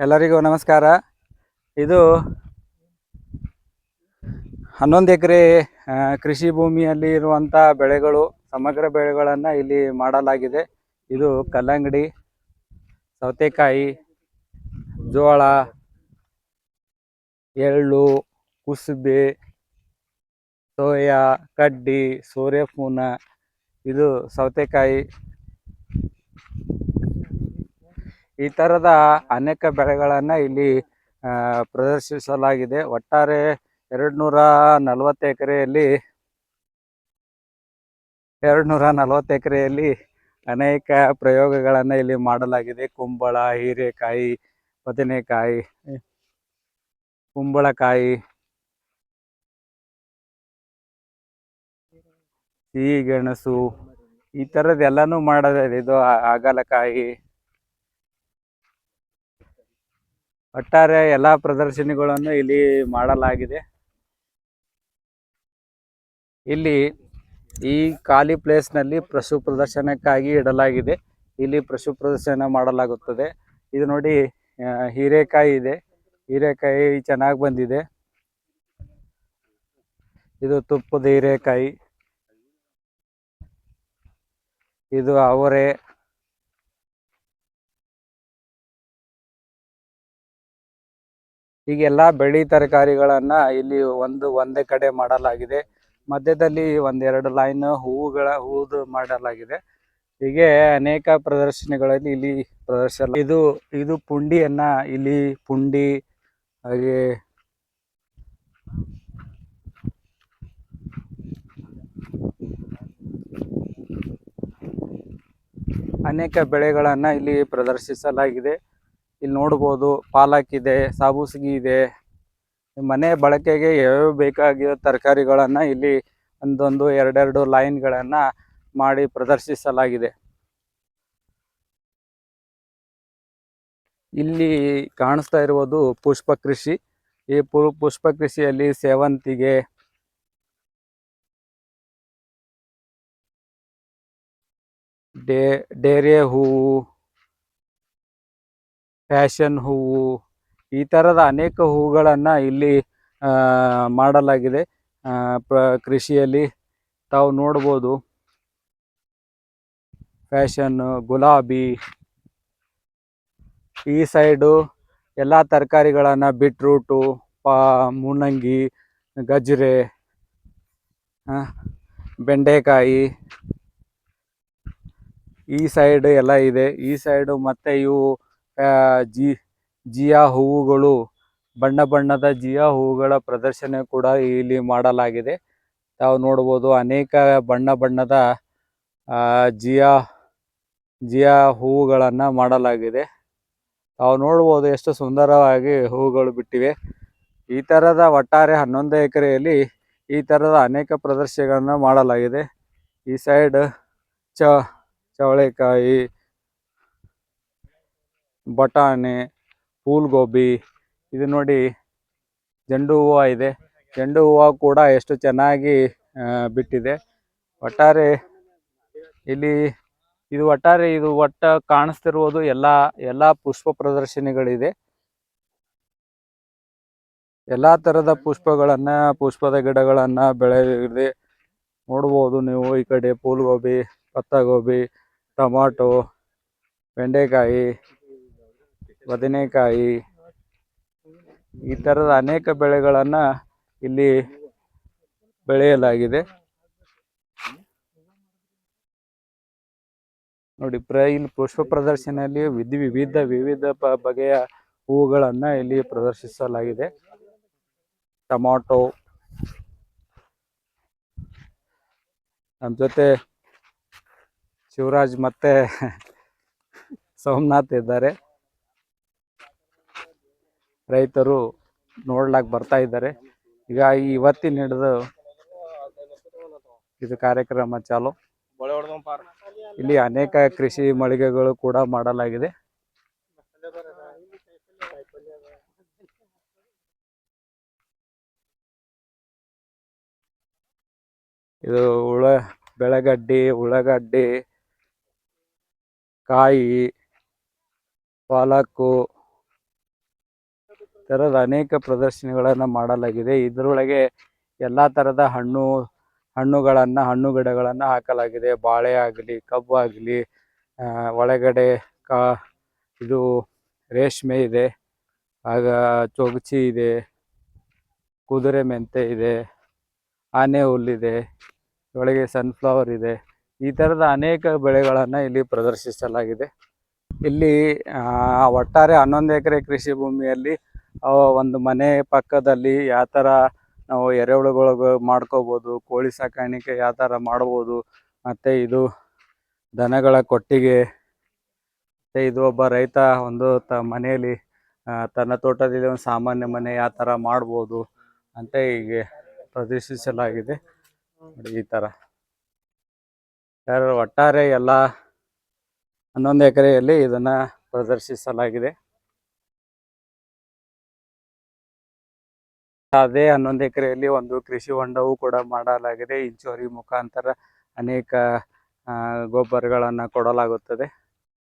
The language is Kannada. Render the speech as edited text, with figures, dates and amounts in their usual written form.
ಎಲ್ಲರಿಗೂ ನಮಸ್ಕಾರ. ಇದು 11 ಎಕರೆ ಕೃಷಿ ಭೂಮಿಯಲ್ಲಿ ಇರುವಂಥ ಬೆಳೆಗಳು, ಸಮಗ್ರ ಬೆಳೆಗಳನ್ನು ಇಲ್ಲಿ ಮಾಡಲಾಗಿದೆ. ಇದು ಕಲ್ಲಂಗಡಿ, ಸೌತೆಕಾಯಿ, ಜೋಳ, ಎಳ್ಳು, ಕುಸುಬೆ, ಸೋಯಾ, ಕಡ್ಡಿ, ಸೂರ್ಯಪೂನ, ಇದು ಸೌತೆಕಾಯಿ, ಈ ಥರದ ಅನೇಕ ಬೆಳೆಗಳನ್ನು ಇಲ್ಲಿ ಪ್ರದರ್ಶಿಸಲಾಗಿದೆ. ಒಟ್ಟಾರೆ 240 ಎಕರೆಯಲ್ಲಿ ಅನೇಕ ಪ್ರಯೋಗಗಳನ್ನು ಇಲ್ಲಿ ಮಾಡಲಾಗಿದೆ. ಕುಂಬಳ, ಹೀರೆಕಾಯಿ, ಬದನೆಕಾಯಿ, ಕುಂಬಳಕಾಯಿ, ಸಿಹಿಗೆಣಸು, ಈ ಥರದ್ದು ಎಲ್ಲನೂ ಮಾಡೋದಿದೆ. ಇದು ಹಾಗಲಕಾಯಿ, ಒಟ್ಟಾರೆ ಎಲ್ಲ ಪ್ರದರ್ಶನಗಳನ್ನು ಇಲ್ಲಿ ಮಾಡಲಾಗಿದೆ. ಇಲ್ಲಿ ಈ ಖಾಲಿ ಪ್ಲೇಸ್ನಲ್ಲಿ ಪಶು ಪ್ರದರ್ಶನಕ್ಕಾಗಿ ಇಡಲಾಗಿದೆ. ಇಲ್ಲಿ ಪಶು ಪ್ರದರ್ಶನ ಮಾಡಲಾಗುತ್ತದೆ. ಇದು ನೋಡಿ, ಹೀರೆಕಾಯಿ ಇದೆ. ಹೀರೆಕಾಯಿ ಚೆನ್ನಾಗಿ ಬಂದಿದೆ. ಇದು ತುಪ್ಪದ ಹೀರೆಕಾಯಿ, ಇದು ಅವರೆ, ಹೀಗೆಲ್ಲ ಬೆಳೆ ತರಕಾರಿಗಳನ್ನ ಇಲ್ಲಿ ಒಂದೇ ಕಡೆ ಮಾಡಲಾಗಿದೆ. ಮಧ್ಯದಲ್ಲಿ ಒಂದೆರಡು ಲೈನ್ ಹೂವುದು ಮಾಡಲಾಗಿದೆ. ಹೀಗೆ ಅನೇಕ ಪ್ರದರ್ಶನಗಳಲ್ಲಿ ಇಲ್ಲಿ ಪ್ರದರ್ಶನ. ಇದು ಪುಂಡಿಯನ್ನ ಇಲ್ಲಿ ಪುಂಡಿ, ಹಾಗೆ ಅನೇಕ ಬೆಳೆಗಳನ್ನ ಇಲ್ಲಿ ಪ್ರದರ್ಶಿಸಲಾಗಿದೆ. ಇಲ್ಲಿ ನೋಡ್ಬೋದು, ಪಾಲಕ್ ಇದೆ, ಸಾಬೂಸಿಗೆ ಇದೆ. ಮನೆ ಬಳಕೆಗೆ ಯಾವ್ಯಾವ ಬೇಕಾಗಿರೋ ತರಕಾರಿಗಳನ್ನ ಇಲ್ಲಿ ಒಂದೊಂದು ಎರಡೆರಡು ಲೈನ್ಗಳನ್ನ ಮಾಡಿ ಪ್ರದರ್ಶಿಸಲಾಗಿದೆ. ಇಲ್ಲಿ ಕಾಣಿಸ್ತಾ ಇರುವುದು ಪುಷ್ಪ ಕೃಷಿ. ಈ ಪುಷ್ಪ ಕೃಷಿಯಲ್ಲಿ ಸೇವಂತಿಗೆ, ಡೇರೆ ಹೂವು, ಫ್ಯಾಷನ್ ಹೂವು, ಈ ಥರದ ಅನೇಕ ಹೂಗಳನ್ನು ಇಲ್ಲಿ ಮಾಡಲಾಗಿದೆ. ಕೃಷಿಯಲ್ಲಿ ತಾವು ನೋಡ್ಬೋದು, ಫ್ಯಾಷನ್, ಗುಲಾಬಿ. ಈ ಸೈಡು ಎಲ್ಲ ತರಕಾರಿಗಳನ್ನು, ಬೀಟ್ರೂಟು, ಮೂಲಂಗಿ, ಗಜ್ಜರಿ, ಬೆಂಡೆಕಾಯಿ, ಈ ಸೈಡ್ ಎಲ್ಲ ಇದೆ. ಈ ಸೈಡು ಮತ್ತೆ ಇವು ಜಿಯಾ ಹೂವುಗಳು, ಬಣ್ಣ ಬಣ್ಣದ ಜಿಯಾ ಹೂವುಗಳ ಪ್ರದರ್ಶನ ಕೂಡ ಇಲ್ಲಿ ಮಾಡಲಾಗಿದೆ. ತಾವು ನೋಡ್ಬೋದು, ಅನೇಕ ಬಣ್ಣ ಬಣ್ಣದ ಜಿಯಾ ಹೂವುಗಳನ್ನು ಮಾಡಲಾಗಿದೆ. ತಾವು ನೋಡ್ಬೋದು ಎಷ್ಟು ಸುಂದರವಾಗಿ ಹೂವುಗಳು ಬಿಟ್ಟಿವೆ. ಈ ಥರದ ಒಟ್ಟಾರೆ 11 ಎಕರೆಯಲ್ಲಿ ಈ ಥರದ ಅನೇಕ ಪ್ರದರ್ಶನಗಳನ್ನು ಮಾಡಲಾಗಿದೆ. ಈ ಸೈಡ್ ಚವಳೆಕಾಯಿ, ಬಟಾಣಿ, ಫೂಲ್ಗೋಬಿ, ಇದು ನೋಡಿ ಚೆಂಡು ಹೂವು ಇದೆ. ಚೆಂಡು ಹೂವು ಕೂಡ ಎಷ್ಟು ಚೆನ್ನಾಗಿ ಬಿಟ್ಟಿದೆ. ಒಟ್ಟಾರೆ ಇದು ಕಾಣಿಸ್ತಿರುವುದು ಎಲ್ಲ ಪುಷ್ಪ ಪ್ರದರ್ಶನಗಳಿದೆ. ಎಲ್ಲಾ ತರದ ಪುಷ್ಪದ ಗಿಡಗಳನ್ನ ಬೆಳೆದಿದೆ. ನೋಡ್ಬೋದು ನೀವು. ಈ ಕಡೆ ಫೂಲ್ಗೋಬಿ, ಪತ್ತಗೋಬಿ, ಟೊಮಾಟೊ, ಬೆಂಡೆಕಾಯಿ, ಬದನೆಕಾಯಿ, ಈ ಥರದ ಅನೇಕ ಬೆಳೆಗಳನ್ನ ಇಲ್ಲಿ ಬೆಳೆಯಲಾಗಿದೆ. ನೋಡಿ, ಇಲ್ಲಿ ಪುಷ್ಪ ಪ್ರದರ್ಶನದಲ್ಲಿ ವಿವಿಧ ಬಗೆಯ ಹೂವುಗಳನ್ನ ಇಲ್ಲಿ ಪ್ರದರ್ಶಿಸಲಾಗಿದೆ. ಟೊಮಾಟೊ, ನಮ್ಮ ಜೊತೆ ಶಿವರಾಜ್ ಮತ್ತೆ ಸೋಮನಾಥ್ ಇದ್ದಾರೆ. ರೈತರು ನೋಡ್ಲಾಕ್ ಬರ್ತಾ ಇದ್ದಾರೆ. ಈಗ ಇವತ್ತಿನ ಹಿಡಿದು ಇದು ಕಾರ್ಯಕ್ರಮ ಚಾಲು. ಇಲ್ಲಿ ಅನೇಕ ಕೃಷಿ ಮಳಿಗೆಗಳು ಕೂಡ ಮಾಡಲಾಗಿದೆ. ಇದು ಬೆಳಗಡ್ಡಿ, ಉಳ್ಳಾಗಡ್ಡಿ, ಕಾಯಿ, ಪಾಲಕ್ಕು, ಥರದ ಅನೇಕ ಪ್ರದರ್ಶನಗಳನ್ನು ಮಾಡಲಾಗಿದೆ. ಇದರೊಳಗೆ ಎಲ್ಲ ಥರದ ಹಣ್ಣುಗಳನ್ನು ಹಣ್ಣು ಗಿಡಗಳನ್ನು ಹಾಕಲಾಗಿದೆ. ಬಾಳೆ ಆಗಲಿ, ಕಬ್ಬು ಆಗಲಿ, ಒಳಗಡೆ ಇದು ರೇಷ್ಮೆ ಇದೆ, ಆಗ ಚೊಗಚಿ ಇದೆ, ಕುದುರೆ ಮೆಂತೆ ಇದೆ, ಆನೆ ಹುಲ್ಲಿದೆ, ಒಳಗೆ ಸನ್ಫ್ಲವರ್ ಇದೆ. ಈ ಥರದ ಅನೇಕ ಬೆಳೆಗಳನ್ನು ಇಲ್ಲಿ ಪ್ರದರ್ಶಿಸಲಾಗಿದೆ. ಇಲ್ಲಿ ಒಟ್ಟಾರೆ 11 ಎಕರೆ ಕೃಷಿ ಭೂಮಿಯಲ್ಲಿ ಒಂದು ಮನೆ ಪಕ್ಕದಲ್ಲಿ ಯಾವ ಥರ ನಾವು ಎರೆಹುಳುಗಳು ಮಾಡ್ಕೋಬೋದು, ಕೋಳಿ ಸಾಕಾಣಿಕೆ ಯಾವ ಥರ ಮಾಡ್ಬೋದು, ಮತ್ತು ಇದು ದನಗಳ ಕೊಟ್ಟಿಗೆ, ಮತ್ತು ಇದು ಒಬ್ಬ ರೈತ ಒಂದು ಮನೆಯಲ್ಲಿ ತನ್ನ ತೋಟದಲ್ಲಿ ಒಂದು ಸಾಮಾನ್ಯ ಮನೆ ಯಾವ ಥರ ಮಾಡ್ಬೋದು ಅಂತ ಹೀಗೆ ಪ್ರದರ್ಶಿಸಲಾಗಿದೆ. ಈ ಥರ ಒಟ್ಟಾರೆ ಎಲ್ಲ 11 ಎಕರೆಯಲ್ಲಿ ಇದನ್ನು ಪ್ರದರ್ಶಿಸಲಾಗಿದೆ. ಅದೇ 11 ಎಕರೆಯಲ್ಲಿ ಒಂದು ಕೃಷಿ ಹೊಂಡವೂ ಕೂಡ ಮಾಡಲಾಗಿದೆ. ಇಂಚೋರಿ ಮುಖಾಂತರ ಅನೇಕ ಗೊಬ್ಬರಗಳನ್ನು ಕೊಡಲಾಗುತ್ತದೆ.